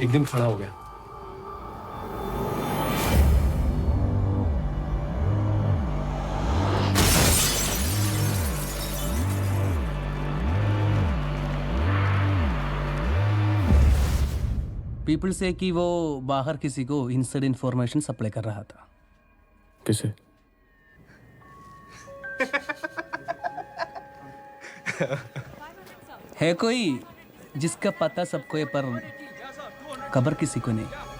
एक दिन खड़ा हो गया। पीपल से कि वो बाहर किसी को इनसाइड इंफॉर्मेशन सप्लाई कर रहा था। किसे? है कोई जिसका पता सबको है पर खबर किसी को नहीं।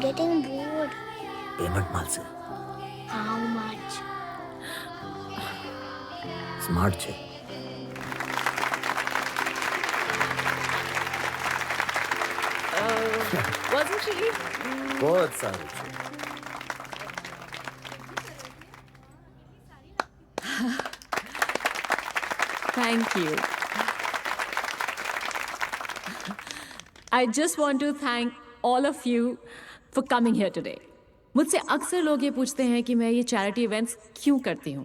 Getting bored. पेमेंट माल से How much? स्मार्ट છે Wasn't she? बहुत સારું છે Thank you. I just want to thank all of you for coming here today. मुझसे अक्सर लोग ये पूछते हैं कि मैं ये चैरिटी इवेंट्स क्यों करती हूँ.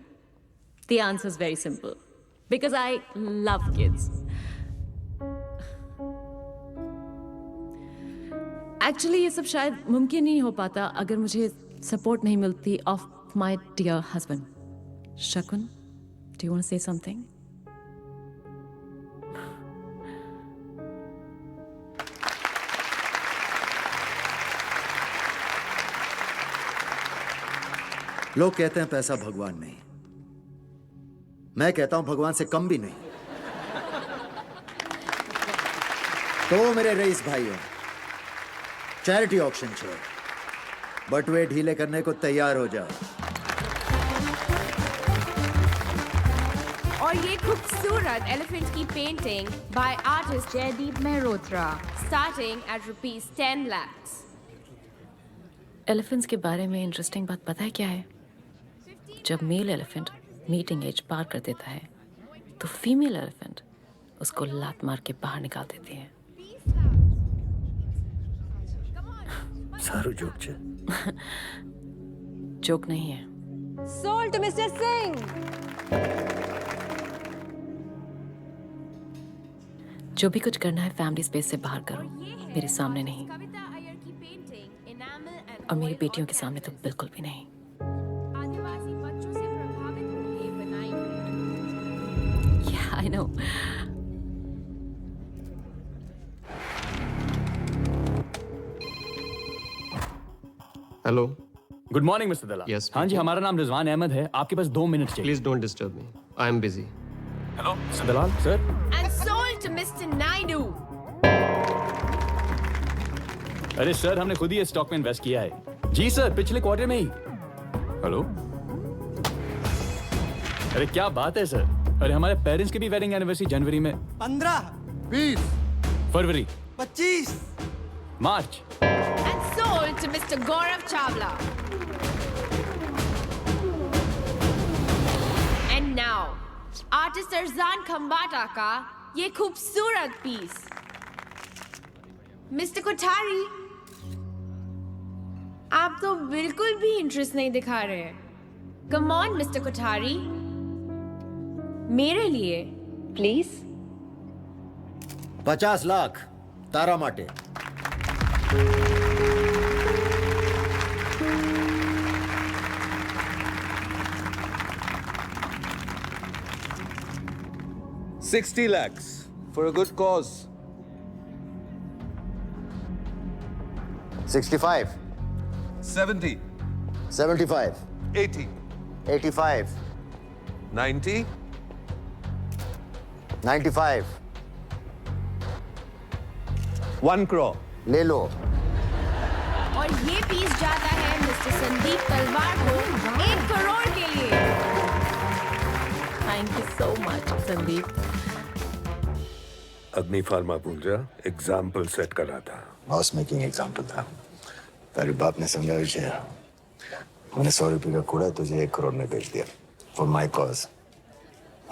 The answer is very simple. Because I love kids. Actually ये सब शायद मुमकिन नहीं हो पाता अगर मुझे सपोर्ट नहीं मिलती of my dear husband. Shakun, do you want to say something? लोग कहते हैं पैसा भगवान नहीं, मैं कहता हूं भगवान से कम भी नहीं। तो मेरे रईस भाइयों, चैरिटी ऑक्शन छे, बटुए ढीले करने को तैयार हो जाओ। और ये खूबसूरत एलिफेंट की painting by artist Jaideep Mehrotra starting at ₹10 lakhs। Elephants के बारे में इंटरेस्टिंग बात पता है क्या है? जब मेल एलिफेंट मीटिंग एज पार कर देता है तो फीमेल एलिफेंट उसको लात मार के बाहर निकाल देती है। सारू जोक छे। जोक नहीं है। Sold to Mr. Singh। जो भी कुछ करना है फैमिली स्पेस से बाहर करो, मेरे सामने नहीं, कविता अय्यर की पेंटिंग एनामल एंड और मेरी बेटियों के सामने तो बिल्कुल भी नहीं। आदिवासी बच्चों से प्रभावित होकर बनाई गई। Yeah, I know. Hello. Good morning mister Dalal. Yes, हाँ जी, हमारा नाम रिजवान अहमद है। आपके पास 2 मिनट चाहिए। Please don't disturb me, I am busy. Hello mister Dalal sir. And sold to Mr. Naidu। अरे सर, हमने खुद ही इस स्टॉक में इन्वेस्ट किया है। जी सर, पिछले क्वार्टर में ही। हेलो। अरे क्या बात है सर। अरे हमारे पेरेंट्स की भी वेडिंग एनिवर्सरी जनवरी में। 15, 20, फरवरी, 25। मार्च। And sold to Mr. Gaurav Chawla। And now, artist Arzan Khambatta का ये खूबसूरत पीस। मिस्टर कोठारी, आप तो बिल्कुल भी इंटरेस्ट नहीं दिखा रहे हैं। कम ऑन मिस्टर कोठारी, मेरे लिए प्लीज। 50 लाख तारा माटे। $60 lakhs for a good cause। 65, 70, 75, 80, 85, 90, 95, 1 crore। ले लो। और ये पीस जाता है मिस्टर संदीप तलवार को 1 करोड़ के लिए। Thank you so much, Sandeep. अग्नि फार्मा बोल रहा, एग्जाम्पल सेट कर रहा था। हाउस मेकिंग एग्जाम्पल था। तेरे बाप ने समझा विषय, मैंने 100 रुपये का कूड़ा तुझे 1 करोड़ में बेच दिया। For my cause.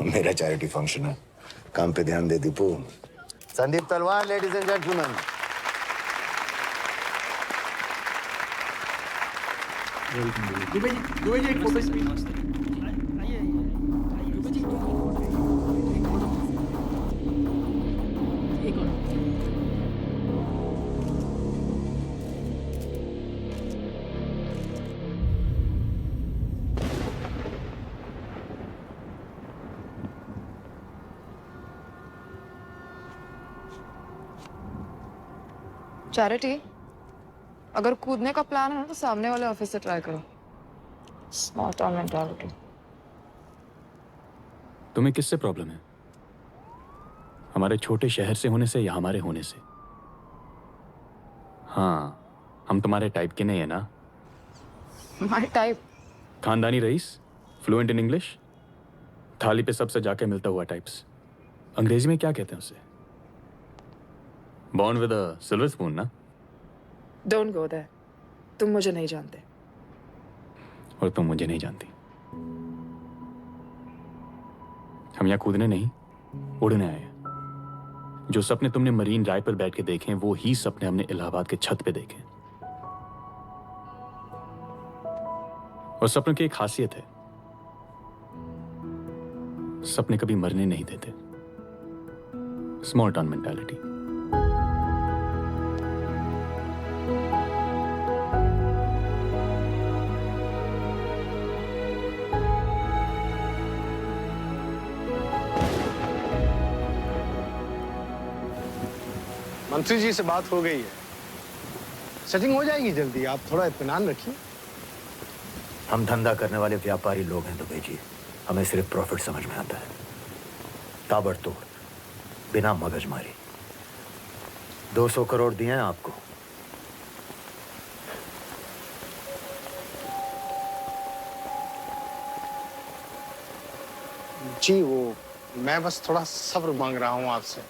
मेरा चैरिटी फंक्शन है, काम पे ध्यान दे दीपू। संदीप तलवार, लेडीज एंड जेंटलमैन। चैरिटी, अगर कूदने का प्लान है ना तो सामने वाले ऑफिस से ट्राई करो। Smart town mentality. तुम्हें किससे प्रॉब्लम है? हमारे छोटे शहर से होने से या हमारे होने से? हाँ, हम तुम्हारे टाइप के नहीं है ना? My type. खानदानी रईस, फ्लुएंट इन इंग्लिश, थाली पे सबसे जाके मिलता हुआ टाइप्स। अंग्रेजी में क्या कहते हैं उसे? Born with a silver spoon ना? Don't go there. तुम मुझे नहीं जानते। और तुम मुझे नहीं जानती। हम यहाँ कूदने नहीं, उड़ने आए हैं। जो सपने तुमने मरीन ड्राइव पर बैठ के देखे हैं, वो ही सपने हमने इलाहाबाद के छत पे देखे। और सपनों की एक खासियत है, सपने कभी मरने नहीं देते। Small town mentality. मंत्री जी से बात हो गई है, सेटिंग हो जाएगी जल्दी, आप थोड़ा इत्मीनान रखिए। हम धंधा करने वाले व्यापारी लोग हैं दुबे जी, हमें सिर्फ प्रॉफिट समझ में आता है। ताबड़तोड़, बिना मगजमारी। 200 करोड़ दिए हैं आपको। जी वो मैं बस थोड़ा सब्र मांग रहा हूं आपसे।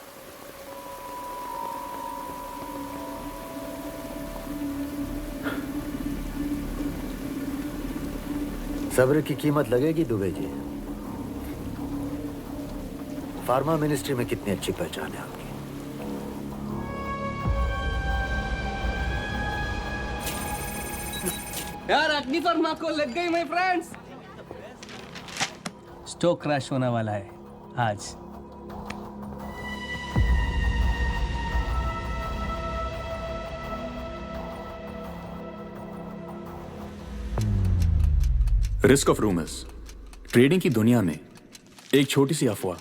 सब्र की कीमत लगेगी दुबे जी। फार्मा मिनिस्ट्री में कितनी अच्छी पहचान है आपकी। यार अग्नि फार्मा को लग गई माय फ्रेंड्स। स्टॉक क्रैश होने वाला है आज। Risk of rumours. ट्रेडिंग की दुनिया में एक छोटी सी अफवाह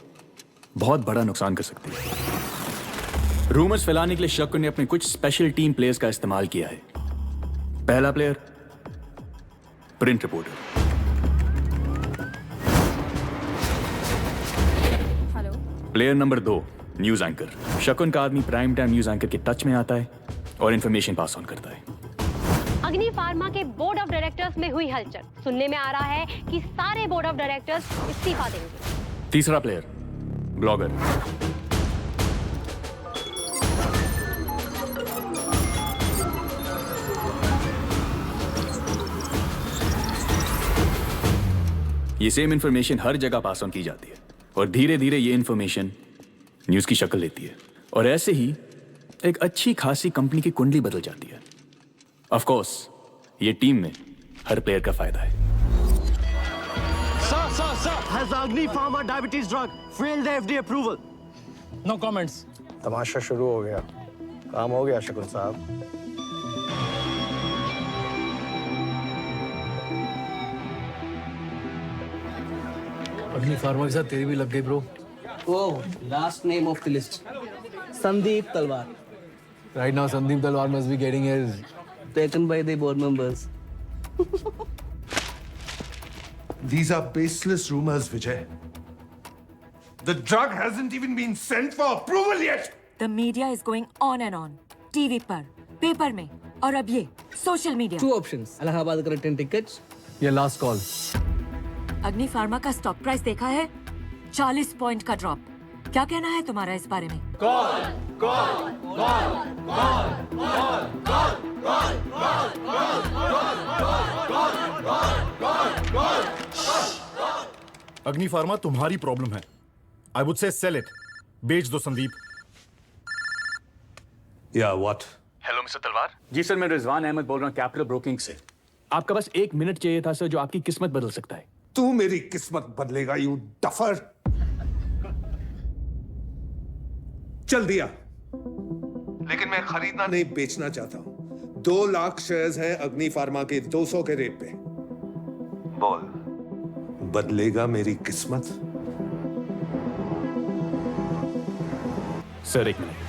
बहुत बड़ा नुकसान कर सकती है। रूमर्स फैलाने के लिए शक्कर ने अपने कुछ स्पेशल टीम प्लेयर्स का इस्तेमाल किया है। पहला player, print reporter. Hello. Player number 2, news anchor. शकुन का आदमी प्राइम टाइम न्यूज एंकर के टच में आता है और इंफॉर्मेशन पास ऑन करता है। अग्नि फार्मा के बोर्ड ऑफ डायरेक्टर्स में हुई हलचल। सुनने में आ रहा है कि सारे बोर्ड ऑफ डायरेक्टर्स इस्तीफा देंगे। तीसरा प्लेयर, ब्लॉगर। ये सेम इंफॉर्मेशन हर जगह पास ऑन की जाती है और धीरे धीरे ये इंफॉर्मेशन न्यूज की शक्ल लेती है और ऐसे ही एक अच्छी खासी कंपनी की कुंडली बदल जाती है। ऑफ कोर्स ये टीम में हर प्लेयर का फायदा है। Sir, has Agni Pharma diabetes drug failed the FDA approval? No comments. तमाशा शुरू हो गया, काम हो गया शकुन साहब। अग्नि फार्मा के साथ तेरी भी लग गई bro. Oh, last name of the list, Sandeep तलवार। Right now Sandeep Talwar must be getting his Taken by the board members. These are baseless rumors, Vijay. The drug hasn't even been sent for approval yet. The media is going on and on. TV पर, paper में, और अब ये social media. Two options. Allahabad का return tickets. ये last call. अग्नि pharma का stock price देखा है? 40 पॉइंट का ड्रॉप। क्या कहना है तुम्हारा इस बारे में? अग्नि फार्मा तुम्हारी प्रॉब्लम है। I would say sell it, बेच दो संदीप। या व्हाट? हेलो मिस्टर तलवार। जी सर, मैं रिजवान अहमद बोल रहा हूँ कैपिटल ब्रोकिंग से। आपका बस 1 मिनट चाहिए था सर, जो आपकी किस्मत बदल सकता है। तू मेरी किस्मत बदलेगा यू डफर। चल दिया, लेकिन मैं खरीदना नहीं बेचना चाहता हूं। 2 लाख शेयर्स हैं अग्नि फार्मा के 200 के रेट पे। बोल, बदलेगा मेरी किस्मत? Sir 1 minute.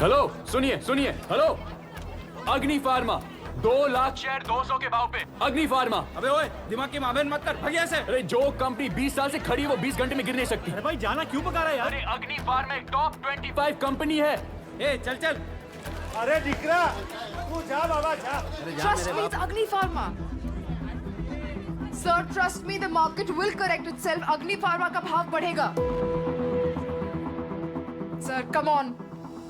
हेलो, सुनिए। हेलो, अग्नि फार्मा 2 लाख शेयर 200 के भाव पे। अग्नि फार्मा। अबे ओए, दिमाग की मावेन मत कर, भाग यहाँ से। अरे जो कंपनी 20 साल से खड़ी है वो 20 घंटे में गिर नहीं सकती। अरे भाई जाना क्यों पका रहा है यार? अरे अग्नि फार्मा एक टॉप 25 कंपनी है। ए चल। अरे दिकरा, तू जा बाबा जा। Trust me, it's Agni Pharma. Sir, trust me, the market will correct itself. Agni Pharma का भाव बढ़ेगा। Sir, come on.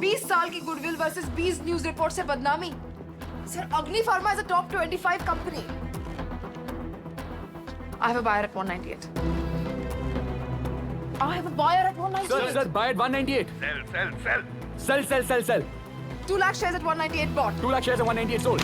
20 साल की गुडविल वर्सेस 20 न्यूज रिपोर्ट से बदनामी। Sir, Agni Pharma is a top 25 company. I have a buyer at 198. I have a buyer at 198. Sir, buy at 198. Sell. 2 lakh shares at 198 bought. 2 lakh shares at 198 sold.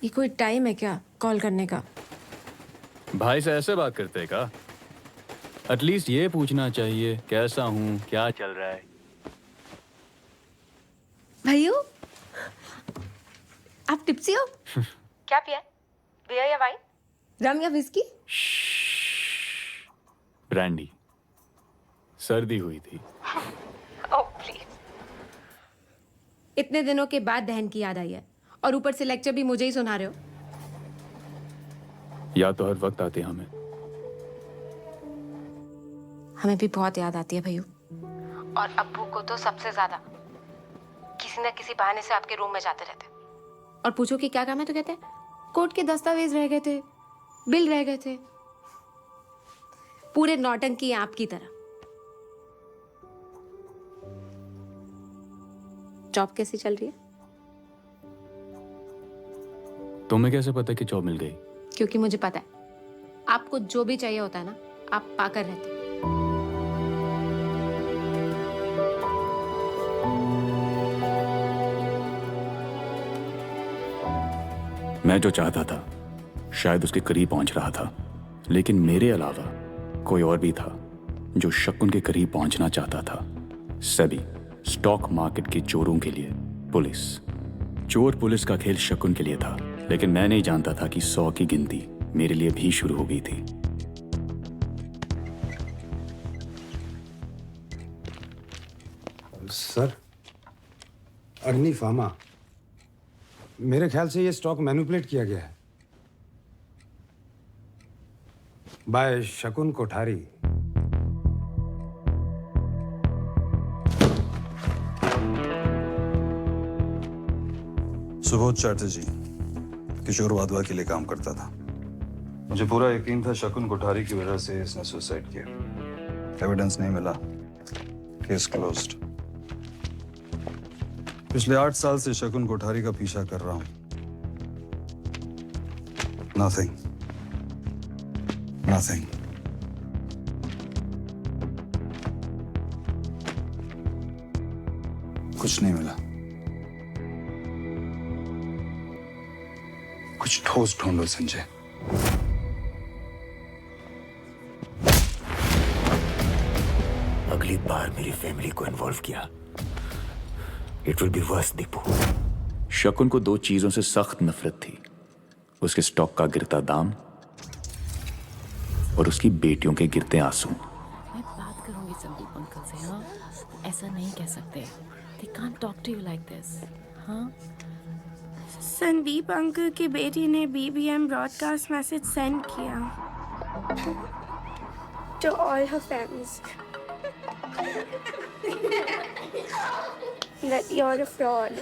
ये कोई time है क्या call करने का? भाई से ऐसे बात करते हैं का? एटलीस्ट ये पूछना चाहिए कैसा हूँ, क्या चल रहा है। भाइयों, आप टिप्सी हो? क्या पिया? बियर या वाइन? रम या विस्की? ब्रांडी। सर्दी हुई थी। Oh please. इतने दिनों के बाद बहन की याद आई है और ऊपर से लेक्चर भी मुझे ही सुना रहे हो। याद तो हर वक्त आती है हमें। हमें भी बहुत याद आती है भैया। और अब्बू को तो सबसे ज्यादा। किसी न किसी बहाने से आपके रूम में जाते रहते और पूछो कि क्या काम है तो कहते कोर्ट के दस्तावेज रह गए थे, बिल रह गए थे। पूरे नौटंकी हैं आपकी तरह। जॉब कैसी चल रही है? तुम्हें कैसे पता कि जॉब मिल गई? क्योंकि मुझे पता है आपको जो भी चाहिए होता है ना, आप पाकर रहते। मैं जो चाहता था शायद उसके करीब पहुंच रहा था, लेकिन मेरे अलावा कोई और भी था जो शकुन के करीब पहुंचना चाहता था। सेबी, स्टॉक मार्केट के चोरों के लिए पुलिस। चोर पुलिस का खेल शकुन के लिए था, लेकिन मैं नहीं जानता था कि 100 की गिनती मेरे लिए भी शुरू हो गई थी। सर, अग्नि फार्मा, मेरे ख्याल से ये स्टॉक मैनिपुलेट किया गया है बाय शकुन कोठारी। सुबोध चैटर्जी किशोर वाधवा के लिए काम करता था। मुझे पूरा यकीन था शकुन कोठारी की वजह से इसने सुसाइड किया। एविडेंस नहीं मिला, केस क्लोज्ड। पिछले 8 साल से शकुन कोठारी का पीछा कर रहा हूं। नथिंग। कुछ नहीं मिला। कुछ ठोस ढूंढो संजय। अगली बार मेरी फैमिली को इन्वॉल्व किया, it will be verse Deepu. शकुन को दो चीजों से सख्त नफरत थी, उसके स्टॉक का गिरता दाम और उसकी बेटियों के गिरते आंसू। मैं बात करूंगी संदीप अंकल से। हाँ, ऐसा नहीं कह सकते। They can't talk to you like this. हाँ? संदीप अंकल की बेटी ने BBM ब्रॉडकास्ट मैसेज सेंड किया to all her fans that you're a fraud.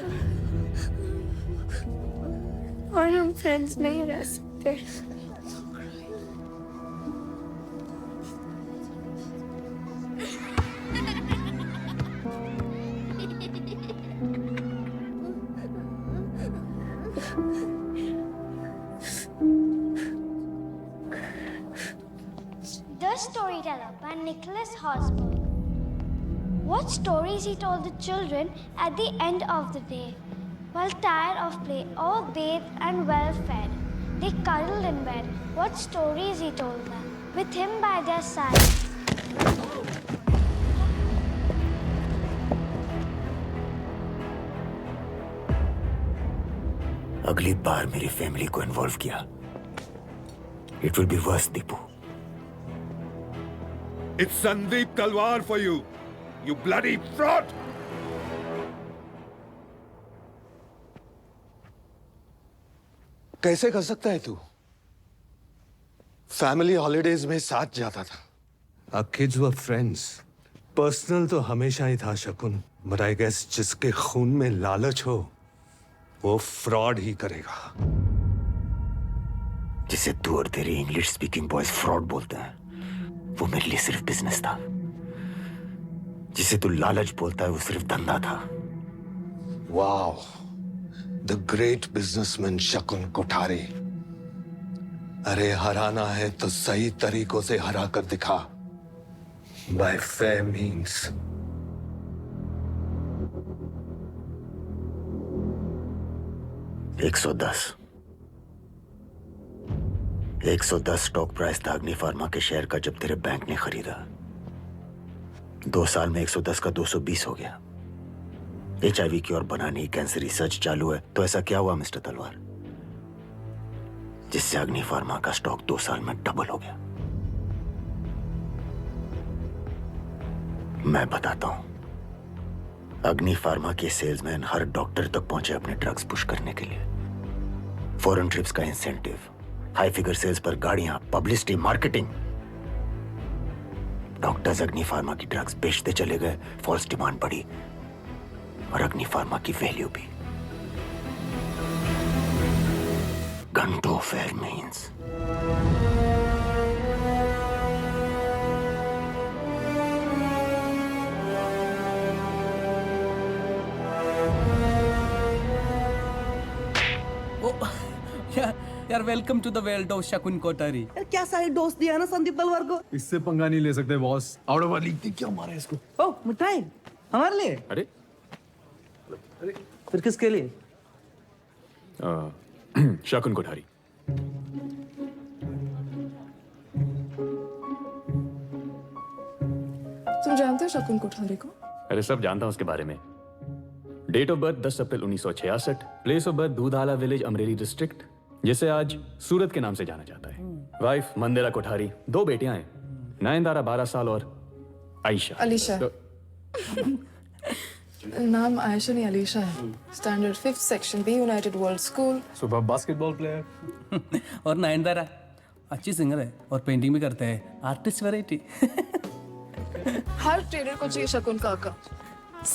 और हम फ्रेंड्स नहीं रह सकते। The Storyteller by Nicholas Hosberg. What stories he told the children at the end of the day. While tired of play, all bathed and well fed, they cuddled in bed. What stories he told them, with him by their side. अगली बार मेरी family को involve किया, it will be verse Deepu. It's Sandeep Talwar for you, you bloody fraud! कैसे कर सकता है तू? Family holidays में साथ जाता था। Our kids were friends. Personal तो हमेशा ही था शकुन, but I guess जिसके खून में लालच हो वो फ्रॉड ही करेगा। जिसे तू और तेरे इंग्लिश स्पीकिंग बॉयज फ्रॉड बोलते हैं, वो मेरे लिए सिर्फ बिजनेस था। जिसे तू लालच बोलता है, वो सिर्फ धंधा था। वाओ, द ग्रेट बिजनेसमैन शकुन कोठारी। अरे हराना है तो सही तरीकों से हरा कर दिखा, bye fair means. $110 stock price था अग्नि फार्मा के शेयर का जब तेरे बैंक ने खरीदा। 2 साल में 110 का 220 हो गया। HIV की और बनाने कैंसर रिसर्च चालू है, तो ऐसा क्या हुआ मिस्टर तलवार जिससे अग्नि फार्मा का स्टॉक 2 साल में डबल हो गया? मैं बताता हूं। अग्नि फार्मा के सेल्समैन हर डॉक्टर तक पहुंचे अपने ड्रग्स पुश करने के लिए। फॉरेन ट्रिप्स का इंसेंटिव, हाई फिगर सेल्स पर गाड़ियां, पब्लिसिटी, मार्केटिंग। डॉक्टर्स अग्नि फार्मा की ड्रग्स बेचते चले गए, फॉल्स डिमांड बढ़ी और अग्नि फार्मा की वैल्यू भी। घंटों फेयर मीन्स। यार welcome to the world of Shakun Kothari. क्या साइड डोज दिया ना संदीप तलवार को? इससे पंगा नहीं ले सकते बॉस। आउट ऑफ लीग थी, क्या मारा इसको? ओ मिठाई हमारे लिए? अरे फिर किसके लिए? शकुन कोठारी। तुम जानते हो शकुन कोठारी को? अरे सब जानता हूं उसके बारे में। Date of birth 10 April 1966, place of birth Dudhala village, Amreli district, जिसे आज सूरत के नाम से जाना जाता है। वाइफ मंदिरा कोठारी, 2 बेटियां हैं, नयनतारा 12 साल और आयशा। अलीशा। नाम आयशा नहीं अलीशा है। Standard 5th section B, United World School. सुबह बास्केटबॉल प्लेयर। और नयनतारा अच्छी सिंगर है और पेंटिंग भी करते हैं, आर्टिस्ट वैरायटी। हर ट्रेडर को चाहिए शकुन काका।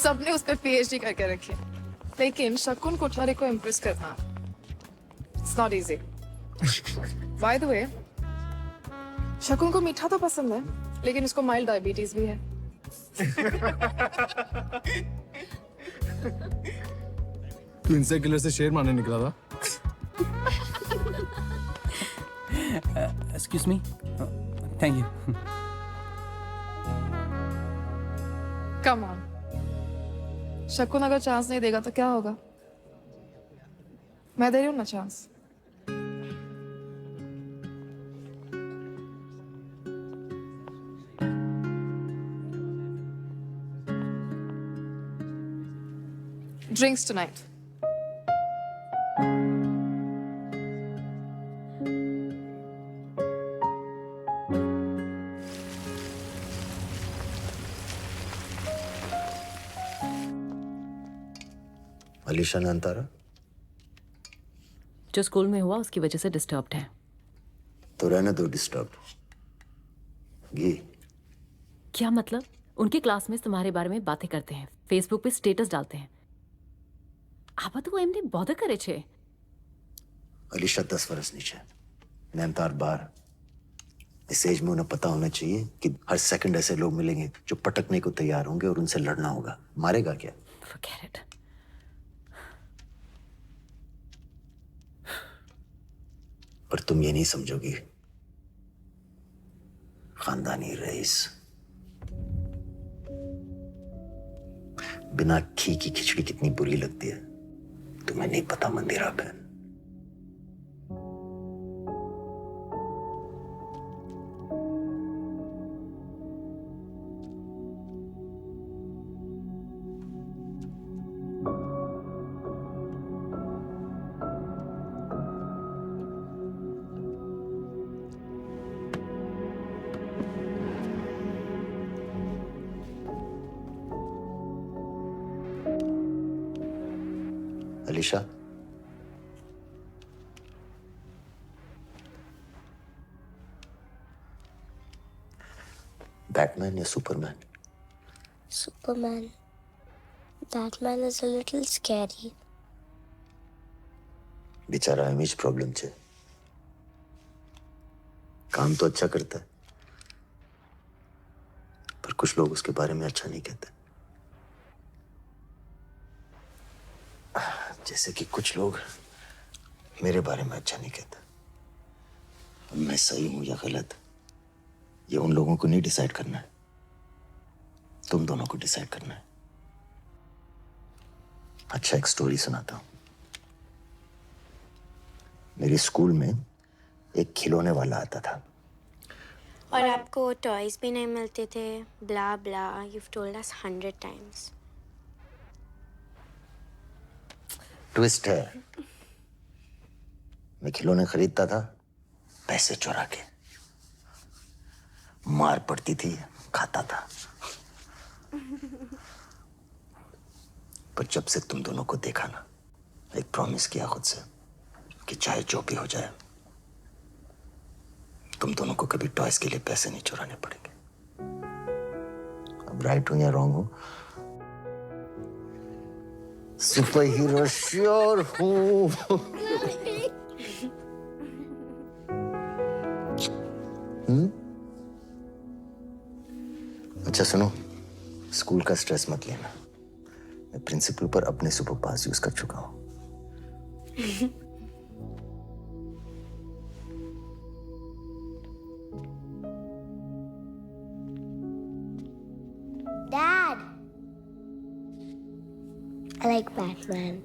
सबने उस पर PhD करके रखी है, लेकिन शकुन कोठारी को इम्प्रेस करना It's not easy. By the way, शकुन को मीठा तो पसंद है, लेकिन उसको माइल्ड डायबिटीज भी है। तू इंसेक्ट किलर से शेर मारने निकला था? Excuse me, thank you. Come on. शकुन अगर चांस नहीं देगा तो क्या होगा? मैं दे रही हूँ ना चांस। Drinks tonight. अलीशा ने अंतारा जो स्कूल में हुआ उसकी वजह से डिस्टर्ब्ड है। तो रहने दो डिस्टर्ब। ये क्या मतलब? उनके क्लासमेट्स तुम्हारे बारे में बातें करते हैं, फेसबुक पे स्टेटस डालते हैं। आप तो एमने बॉधर करे छे। अलीशा 10 वर्ष नीचे, नैनतार 12। इस एज में उन्हें पता होना चाहिए कि हर सेकंड ऐसे लोग मिलेंगे जो पटकने को तैयार होंगे और उनसे लड़ना होगा। मारेगा क्या? Forget it. पर तुम ये नहीं समझोगी, खानदानी रईस बिना घी की खिचड़ी कितनी बुरी लगती है तुम्हें नहीं पता मंदिरा बहन। अलीशा, बैटमैन या Superman? Superman. That man is a little scary. बेचारा इमेज प्रॉब्लम छे। काम तो अच्छा करता है, पर कुछ लोग उसके बारे में अच्छा नहीं कहते। जैसे कि कुछ लोग मेरे बारे में अच्छा नहीं कहते। अब मैं सही हूं या गलत, ये उन लोगों को नहीं डिसाइड करना है, तुम दोनों को डिसाइड करना है। अच्छा, एक स्टोरी सुनाता हूं। मेरे स्कूल में एक खिलौने वाला आता था और आपको टॉयज भी नहीं मिलते थे। ब्ला ब्ला, you've told us 100 times. Twist है, मैं खिलौने खरीदता था पैसे चुरा के। मार पड़ती थी, खाता था। पर जब से तुम दोनों को देखा ना, एक प्रॉमिस किया खुद से कि चाहे जो भी हो जाए, तुम दोनों को कभी टॉयज के लिए पैसे नहीं चुराने पड़ेंगे। अब राइट हूं या रॉन्ग हूं, सुपर हीरो श्योर हूं। अच्छा सुनो, स्कूल का स्ट्रेस मत लेना। मैं प्रिंसिपल पर अपने सुपर पावर्स यूज कर चुका हूं। Dad. I like Batman.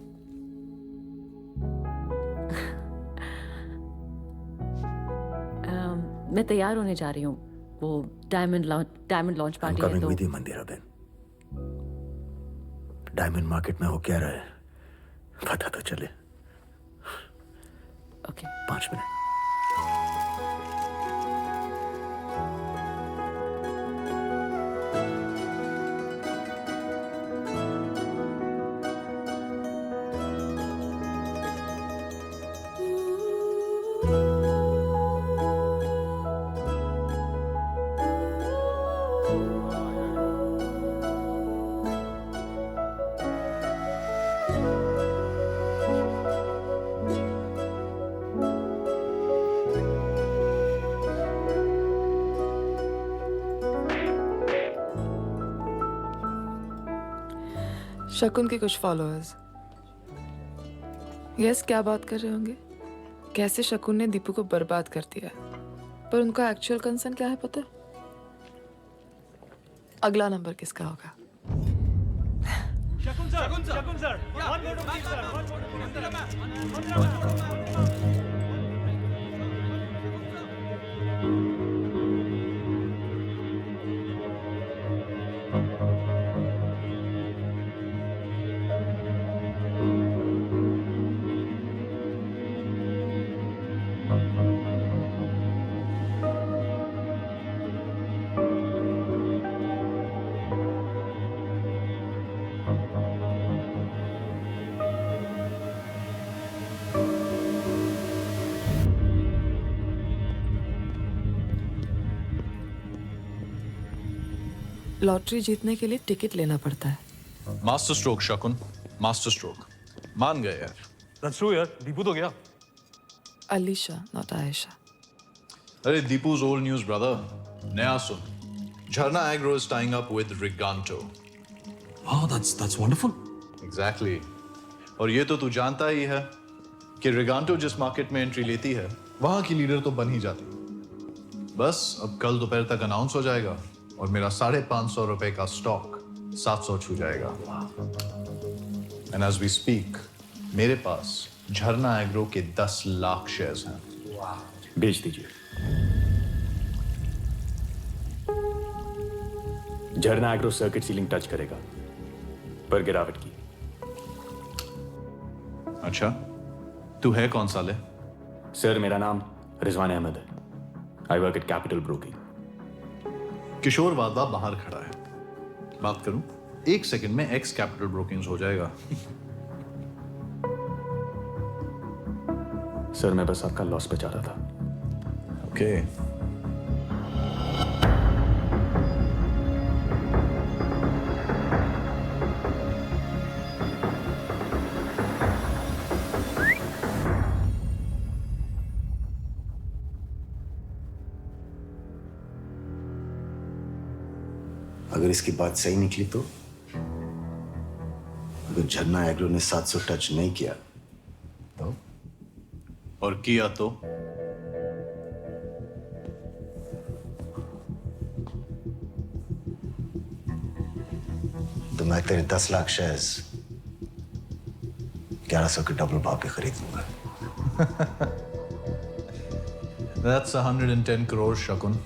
मैं तैयार होने जा रही हूँ। वो डायमंड लॉन्च पार्टी है तो मंदिरा बहन, डायमंड मार्केट में हो क्या रहा है पता तो चले। Okay, 5 minute. शकुन के कुछ फॉलोअर्स यस क्या बात कर रहे होंगे, कैसे शकुन ने दीपू को बर्बाद कर दिया, पर उनका एक्चुअल कंसर्न क्या है पता है? अगला नंबर किसका होगा? शकुन सर, लॉटरी जीतने के लिए टिकट लेना पड़ता है। मास्टर स्ट्रोक शकुन, मास्टर स्ट्रोक। मान गए यार। That's true यार, दीपू तो गया। अलीशा, not आयशा। अरे दीपू's old news brother। नया सुन। Jharna Agro is tying up with Riganto। Wow, that's wonderful। Exactly। और ये तो तू जानता ही है कि Riganto जिस मार्केट में एंट्री लेती है, वहां की लीडर तो बन ही जाती है। बस अब कल दोपहर तक अनाउंस हो जाएगा और मेरा 550 रुपए का स्टॉक 700 छू जाएगा। एंड एज वी स्पीक मेरे पास झरना एग्रो के 10 लाख शेयर्स हैं। बेच दीजिए। झरना एग्रो सर्किट सीलिंग टच करेगा पर गिरावट की। अच्छा, तू है कौन साले? सर मेरा नाम रिजवान अहमद है। I work at Capital Broking. Kishore वादा बाहर खड़ा है, बात करूं? 1 सेकंड में एक्स कैपिटल ब्रोकिंग हो जाएगा। सर मैं बस आपका लॉस बचा रहा था। ओके। अगर इसकी बात सही निकली तो अगर झरना एग्रो ने 700 टच नहीं किया तो? और किया तो? तो मैं तेरे 10 लाख शेयर्स 1100 के डबल भाव पे खरीद लूंगा। That's 110 crore शकुन।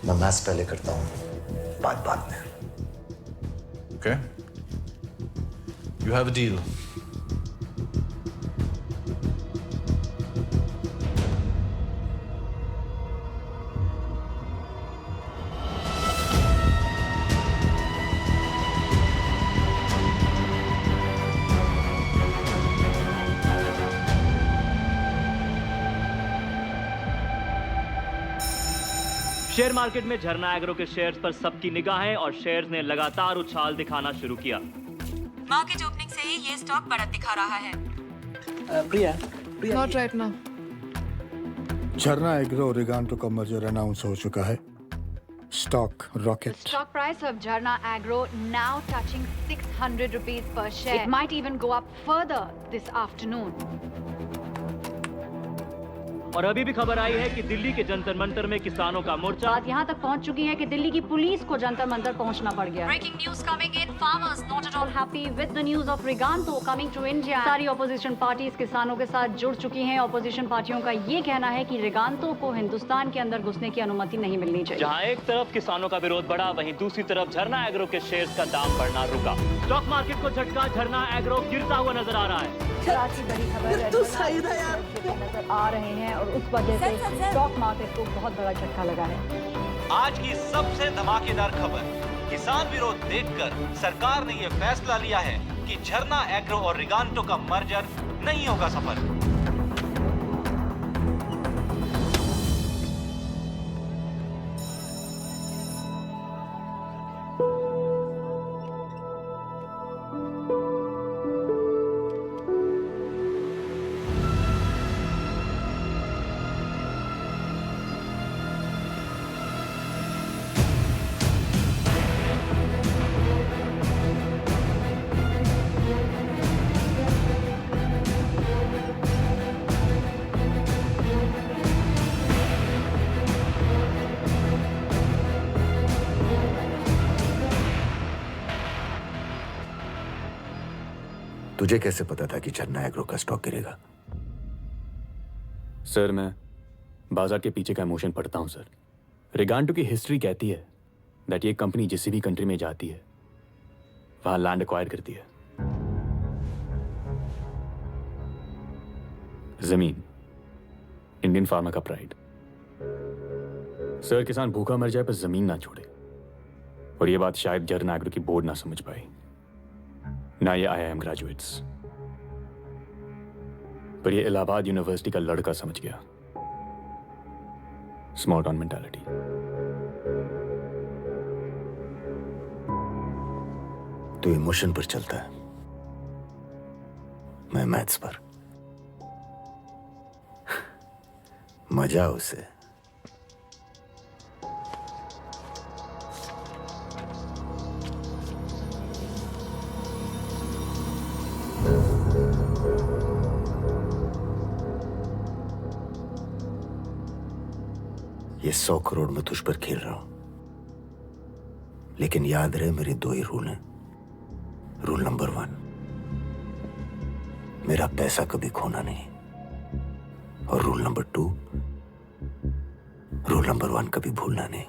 मैं मैथ्स पहले करता हूं, बाद में। Okay? You have a deal। Share market में झरना एग्रो के शेयर्स पर सबकी निगाहें और शेयर्स ने लगातार उछाल दिखाना शुरू किया। मार्केट ओपनिंग से ही ये स्टॉक बढ़त दिखा रहा है। प्रिया, Not right now। झरना एग्रो और रिगांटो का मर्जर अनाउंस हो चुका है। Stock rocket. Stock price of Jharna Agro now touching 600 rupees per share. It might even go up further this afternoon। और अभी भी खबर आई है कि दिल्ली के जंतर मंतर में किसानों का मोर्चा बात यहाँ तक पहुँच चुकी है कि दिल्ली की पुलिस को जंतर मंतर पहुँचना पड़ गया। Breaking news coming in, farmers not at all happy with the news of Riganto coming to India। सारी ऑपोजिशन पार्टीज किसानों के साथ जुड़ चुकी हैं। ऑपोजिशन पार्टियों का ये कहना है कि रिगांतो को हिंदुस्तान के अंदर घुसने की अनुमति नहीं मिलनी चाहिए। जहाँ एक तरफ किसानों का विरोध बढ़ा, वहीं दूसरी तरफ झरना एग्रो के शेयर्स का दाम बढ़ना रुका। स्टॉक मार्केट को झटका, झरना एग्रो गिरता हुआ नजर आ रहा है। कराची बड़ी खबर तू सही था यार। नजर आ रहे हैं और उस वजह से स्टॉक मार्केट को बहुत बड़ा झटका लगा है। आज की सबसे धमाकेदार खबर, किसान विरोध देखकर सरकार ने यह फैसला लिया है कि झरना एग्रो और रिगांटो का मर्जर नहीं होगा सफल। तुझे कैसे पता था कि झरना एग्रो का स्टॉक गिरेगा? सर मैं बाजार के पीछे का इमोशन पढ़ता हूं सर। रिगांटो की हिस्ट्री कहती है दैट ये कंपनी जिस भी कंट्री में जाती है वहां लैंड एक्वायर करती है। जमीन इंडियन फार्मा का प्राइड। सर किसान भूखा मर जाए पर जमीन ना छोड़े, और ये बात शायद झरना एग्रो की बोर्ड ना समझ पाई, ना ये IIM ग्रेजुएट्स, पर ये इलाहाबाद यूनिवर्सिटी का लड़का समझ गया। Small town mentality. तू इमोशन पर चलता है, मैं मैथ्स पर। मजा उसे। ये 100 करोड़ में तुझ पर खेल रहा हूं, लेकिन याद रहे मेरे 2 ही रूल हैं। रूल नंबर 1, मेरा पैसा कभी खोना नहीं, और रूल नंबर 2, रूल नंबर 1 कभी भूलना नहीं।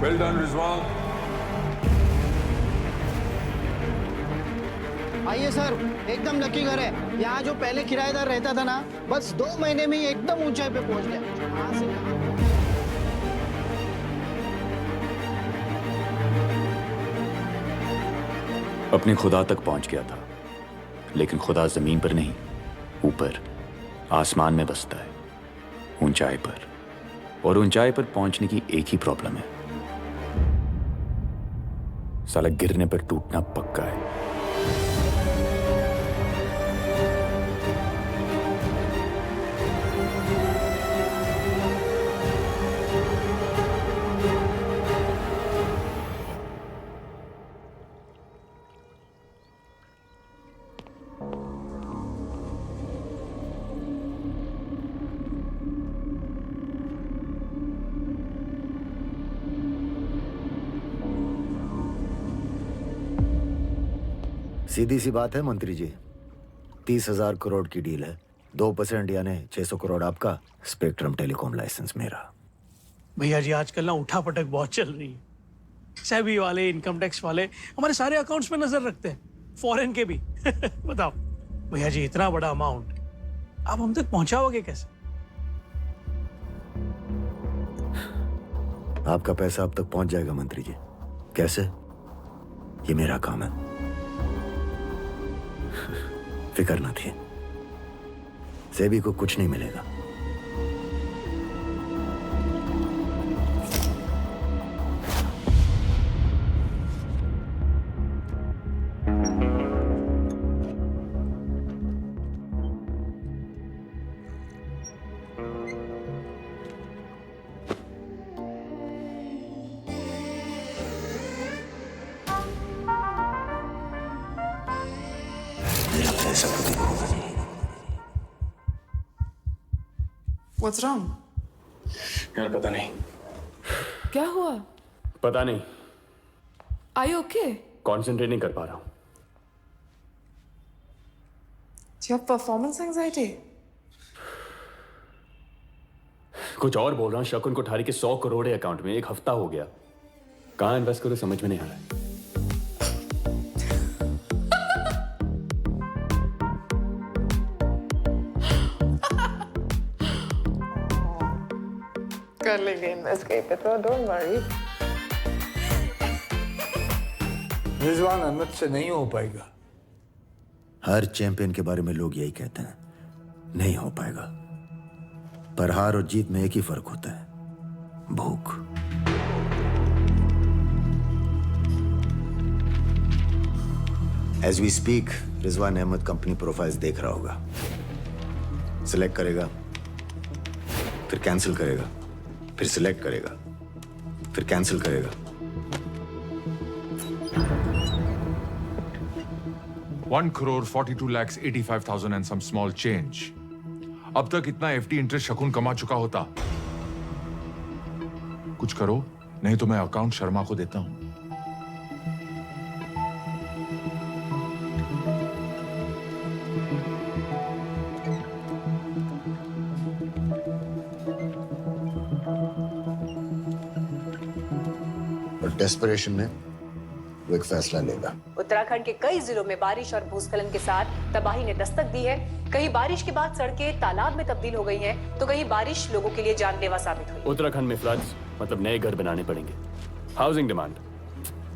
Well done, Rizwan. आइए सर, एकदम लकी घर है। यहाँ जो पहले किराएदार रहता था ना, बस 2 महीने में ही एकदम ऊंचाई पे पहुंच गया। वहाँ से अपने खुदा तक पहुंच गया था, लेकिन खुदा जमीन पर नहीं, ऊपर आसमान में बसता है, ऊंचाई पर। और ऊंचाई पर पहुंचने की एक ही प्रॉब्लम है, साला गिरने पर टूटना पक्का है। सीधी सी बात है मंत्री जी, 30,000 करोड़ की डील है। 2% यानी 600 करोड़ आपका, स्पेक्ट्रम टेलीकॉम लाइसेंस मेरा। भैया जी आजकल ना उठा पटक बहुत चल रही है। सेबी वाले, इनकम टैक्स वाले हमारे सारे अकाउंट्स में नजर रखते हैं, फॉरेन के भी। बताओ भैया जी, इतना बड़ा अमाउंट आप हम तक पहुंचाओगे कैसे? आपका पैसा अब तक पहुंच जाएगा मंत्री जी। कैसे? ये मेरा काम है, फिक्र ना थी। सेबी को कुछ नहीं मिलेगा। What's wrong? यार पता नहीं, क्या हुआ? पता नहीं, Are you okay? कॉन्सेंट्रेट नहीं कर पा रहा हूं। Do you have performance anxiety? कुछ और बोल रहा हूं। शकुन कोठारी के 100 करोड़ है अकाउंट में, 1 हफ्ता हो गया। कहां इन्वेस्ट करूं समझ में नहीं आ रहा है। कर लेंगे इन्वेस्ट कहीं पे, तो डोंट वरी। रिजवान अहमद से नहीं हो पाएगा। हर चैंपियन के बारे में लोग यही कहते हैं, नहीं हो पाएगा। पर हार और जीत में एक ही फर्क होता है, भूख। As we speak Rizwan Ahmed company profiles देख रहा होगा, सिलेक्ट करेगा, फिर कैंसिल करेगा, फिर सिलेक्ट करेगा, फिर कैंसिल करेगा। 1,42,85,000 and some small change. अब तक इतना एफडी इंटरेस्ट शकुन कमा चुका होता। कुछ करो, नहीं तो मैं अकाउंट शर्मा को देता हूं। और डेस्परेशन में वो एक फैसला लेगा। वो उत्तराखंड के कई जिलों में बारिश और भूस्खलन के साथ तबाही ने दस्तक दी है। कहीं बारिश के बाद सड़कें तालाब में तब्दील हो गई हैं, तो कहीं बारिश लोगों के लिए जानलेवा साबित हुई। उत्तराखंड में फ्लड्स मतलब नए घर बनाने पड़ेंगे। हाउसिंग डिमांड,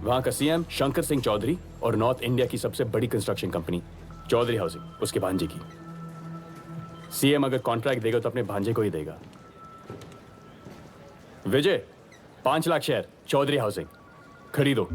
वहां का सीएम शंकर सिंह चौधरी और नॉर्थ इंडिया की सबसे बड़ी कंस्ट्रक्शन कंपनी चौधरी हाउसिंग, उसके भांजे की। सीएम अगर कॉन्ट्रैक्ट देगा तो अपने भांजे को ही देगा। विजय, 5 लाख शेयर चौधरी हाउसिंग खरीदो।